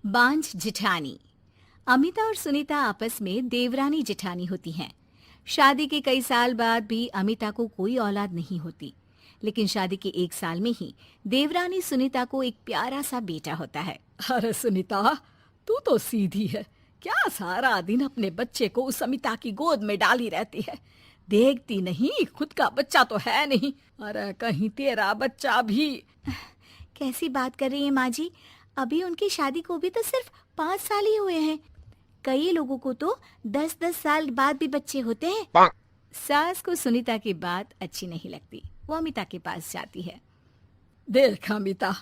बांझ जिठानी। अमिता और सुनीता आपस में देवरानी जिठानी होती हैं। शादी के कई साल बाद भी अमिता को कोई औलाद नहीं होती, लेकिन शादी के 1 साल में ही देवरानी सुनीता को एक प्यारा सा बेटा होता है। अरे सुनीता, तू तो सीधी है। क्या सारा दिन अपने बच्चे को उस अमिता की गोद में डाली रहती है? देखती नहीं, खुद का बच्चा तो है नहीं। अरे कहीं तेरा बच्चा भी। कैसी बात कर रही है माँ जी? अभी उनकी शादी को भी तो सिर्फ 5 साल ही हुए हैं। कई लोगों को तो 10-10 साल बाद भी बच्चे होते हैं। सास को सुनीता की बात अच्छी नहीं लगती। वो अमिता के पास जाती है। देख अमिता,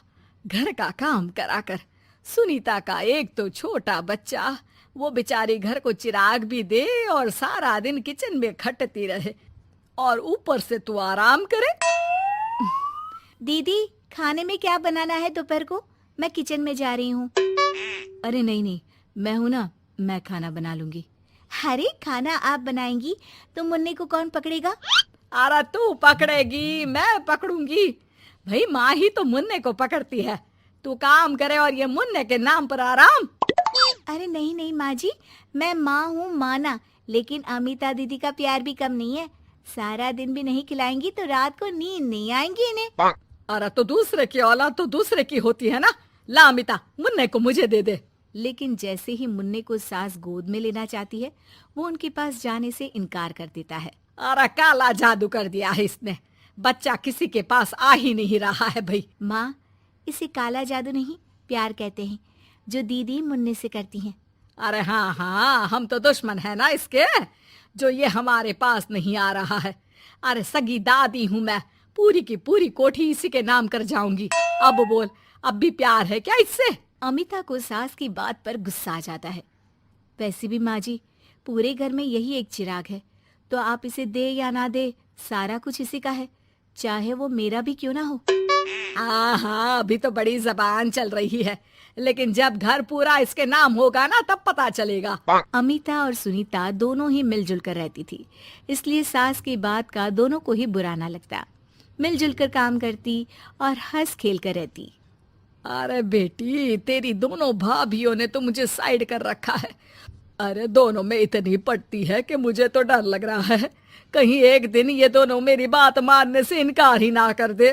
घर का काम करा कर। सुनीता का एक तो छोटा बच्चा, वो बेचारी घर को चिराग भी दे और सारा दिन किचन में खटती रहे, और ऊपर से तू आराम करे। दीदी, खाने में क्या बनाना है दोपहर को? मैं किचन में जा रही हूँ। अरे नहीं नहीं, मैं हूँ ना, मैं खाना बना लूंगी। अरे खाना आप बनाएंगी तो मुन्ने को कौन पकड़ेगा? अरे तू पकड़ेगी, मैं पकड़ूंगी। भाई माँ ही तो मुन्ने को पकड़ती है। तू काम करे और ये मुन्ने के नाम पर आराम। अरे नहीं नहीं माँ जी, मैं माँ हूँ माना, लेकिन अमिता दीदी का प्यार भी कम नहीं है। सारा दिन भी नहीं खिलाएंगी तो रात को नींद नहीं आएंगी इन्हें। अरे तो दूसरे की औलाद तो दूसरे की होती है ना। ला अमिता, मुन्ने को मुझे दे दे। लेकिन जैसे ही मुन्ने को सास गोद में लेना चाहती है, वो उनके पास जाने से इनकार कर देता है। अरे काला जादू कर दिया है इसने। बच्चा किसी के पास आ ही नहीं रहा है भाई। माँ, इसे काला जादू नहीं, प्यार कहते हैं, जो दीदी मुन्ने से करती हैं। अरे हाँ हाँ, हम तो दुश्मन है ना इसके, जो ये हमारे पास नहीं आ रहा है। अरे सगी दादी हूँ मैं, पूरी की पूरी कोठी इसी के नाम कर जाऊंगी। अब बोल, अब भी प्यार है क्या इससे? अमिता को सास की बात पर गुस्सा आ जाता है। वैसे भी माँ जी, पूरे घर में यही एक चिराग है, तो आप इसे दे या ना दे, सारा कुछ इसी का है, चाहे वो मेरा भी क्यों ना हो। हाँ, अभी तो बड़ी जबान चल रही है, लेकिन जब घर पूरा इसके नाम होगा ना, तब पता चलेगा। अमिता और सुनीता दोनों ही मिलजुल कर रहती थी, इसलिए सास की बात का दोनों को ही बुरा ना लगता। मिलजुल कर काम करती और हंस खेल कर रहती। अरे बेटी, तेरी दोनों भाभियों ने तो मुझे साइड कर रखा है। अरे दोनों में इतनी पड़ती है कि मुझे तो डर लग रहा है, कहीं एक दिन ये दोनों मेरी बात मानने से इनकार ही ना कर दे।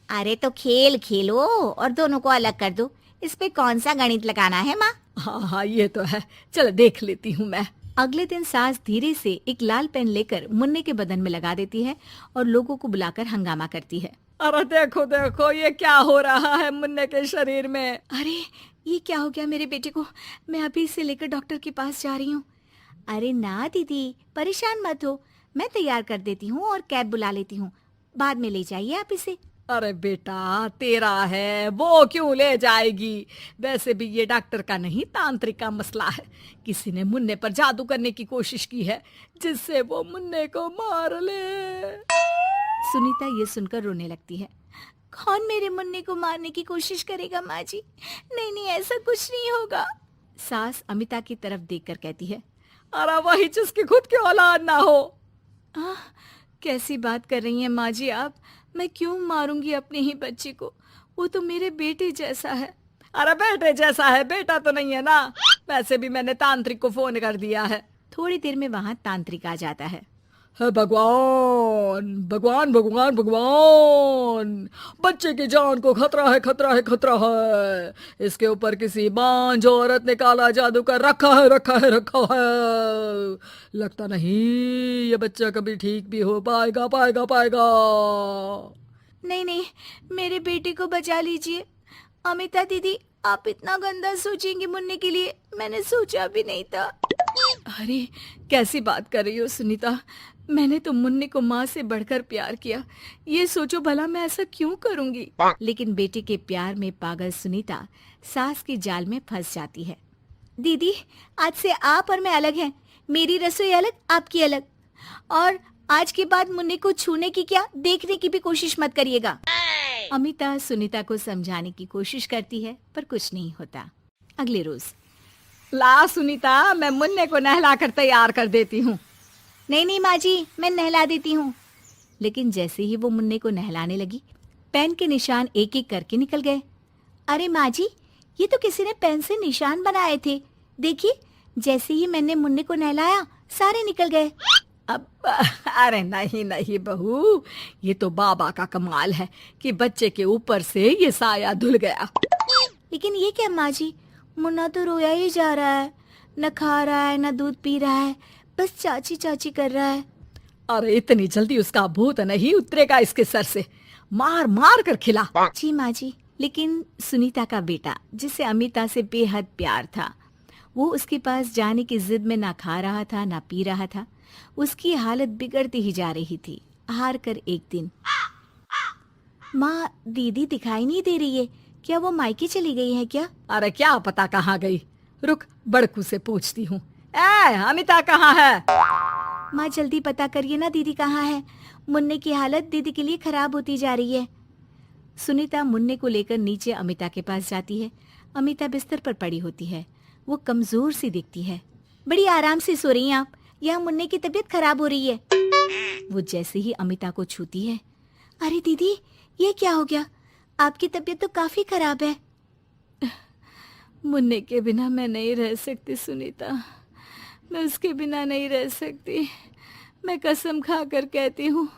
अरे तो खेल खेलो और दोनों को अलग कर दो, इस पे कौन सा गणित लगाना है माँ? हाँ हाँ, ये तो है, चल देख लेती हूँ मैं। अगले दिन सास धीरे से एक लाल पेन लेकर मुन्ने के बदन में लगा देती है और लोगों को बुलाकर हंगामा करती है। अरे देखो देखो, ये क्या हो रहा है मुन्ने के शरीर में? अरे ये क्या हो गया मेरे बेटे को? मैं अभी इसे लेकर डॉक्टर के पास जा रही हूँ। अरे ना दीदी, परेशान मत हो, मैं तैयार कर देती हूँ और कैब बुला लेती हूँ, बाद में ले जाइए आप इसे। अरे बेटा, तेरा है, वो क्यों ले जाएगी? वैसे भी ये डॉक्टर का नहीं, तांत्रिक का मसला है। किसी ने मुन्ने पर जादू करने की कोशिश की है, जिससे वो मुन्ने को मार ले। सुनीता ये सुनकर रोने लगती है। कौन मेरे मुन्ने को मारने की कोशिश करेगा माँ जी? नहीं नहीं, ऐसा कुछ नहीं होगा। सास अमिता की तरफ देखकर कहती है। अरे वही जिसकी खुद की औलाद ना हो। कैसी बात कर रही हैं माँ जी आप? मैं क्यों मारूंगी अपने ही बच्चे को? वो तो मेरे बेटे जैसा है। अरे बेटे जैसा है, बेटा तो नहीं है ना। वैसे भी मैंने तांत्रिक को फोन कर दिया है। थोड़ी देर में वहाँ तांत्रिक आ जाता है। भगवान भगवान भगवान भगवान, बच्चे की जान को खतरा है, खतरा है, खतरा है। इसके ऊपर किसी बांझ औरत ने काला जादू कर रखा है, रखा है, रखा है। लगता नहीं ये बच्चा कभी ठीक भी हो पाएगा, पाएगा, पाएगा। नहीं नहीं, मेरे बेटे को बचा लीजिए। अमिता दीदी, आप इतना गंदा सोचेंगे मुन्ने के लिए, मैंने सोचा भी नहीं था। अरे कैसी बात कर रही हो सुनीता? मैंने तो मुन्ने को माँ से बढ़कर प्यार किया, ये सोचो भला मैं ऐसा क्यों करूंगी? लेकिन बेटे के प्यार में पागल सुनीता सास की जाल में फंस जाती है। दीदी, आज से आप और मैं अलग हैं, मेरी रसोई अलग, आपकी अलग, और आज के बाद मुन्ने को छूने की क्या, देखने की भी कोशिश मत करिएगा। अमिता सुनीता को समझाने की कोशिश करती है, पर कुछ नहीं होता। अगले रोज। ला सुनीता, मैं मुन्ने को नहला कर तैयार कर देती हूँ। नहीं नहीं माँ जी, मैं नहला देती हूँ। लेकिन जैसे ही वो मुन्ने को नहलाने लगी, पेन के निशान एक एक करके निकल गए। अरे माँ जी, ये तो किसी ने पेन से निशान बनाए थे। देखिए, जैसे ही मैंने मुन्ने को नहलाया सारे निकल गए। अब अरे नहीं नहीं बहू, ये तो बाबा का कमाल है कि बच्चे के ऊपर से ये साया धुल गया। लेकिन ये क्या माँ जी, मुन्ना तो रोया ही जा रहा है, न खा रहा है न दूध पी रहा है, बस चाची चाची कर रहा है। अरे इतनी जल्दी उसका भूत नहीं उतरेगा इसके सर से, मार मार कर खिला। जी माँ जी। लेकिन सुनीता का बेटा, जिसे अमिता से बेहद प्यार था, वो उसके पास जाने की जिद में ना खा रहा था ना पी रहा था। उसकी हालत बिगड़ती ही जा रही थी। हार कर एक दिन, माँ दीदी दिखाई नहीं दे रही है, क्या वो मायके चली गई है क्या? अरे क्या पता कहाँ गई, रुक बड़कू से पूछती हूँ। ए अमिता कहाँ है? माँ जल्दी पता करिए ना, दीदी कहाँ है? मुन्ने की हालत दीदी के लिए खराब होती जा रही है। सुनीता मुन्ने को लेकर नीचे अमिता के पास जाती है। अमिता बिस्तर पर पड़ी होती है। वो कमजोर सी दिखती है। बड़ी आराम से सो रही हैं आप, यहाँ मुन्ने की तबीयत खराब हो रही है। वो जैसे ही अमिता को छूती है, अरे दीदी ये क्या हो गया? आपकी तबीयत तो काफी खराब है। मुन्ने के बिना मैं नहीं रह सकती सुनीता, मैं उसके बिना नहीं रह सकती। मैं कसम खा कर कहती हूँ,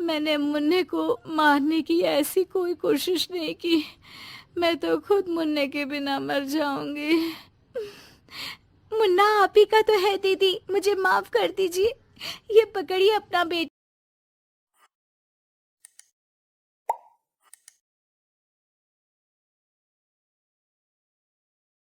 मैंने मुन्ने को मारने की ऐसी कोई कोशिश नहीं की। मैं तो खुद मुन्ने के बिना मर जाऊंगी। मुन्ना आप ही का तो है दीदी, मुझे माफ कर दीजिए। ये पकड़िए अपना बेटा।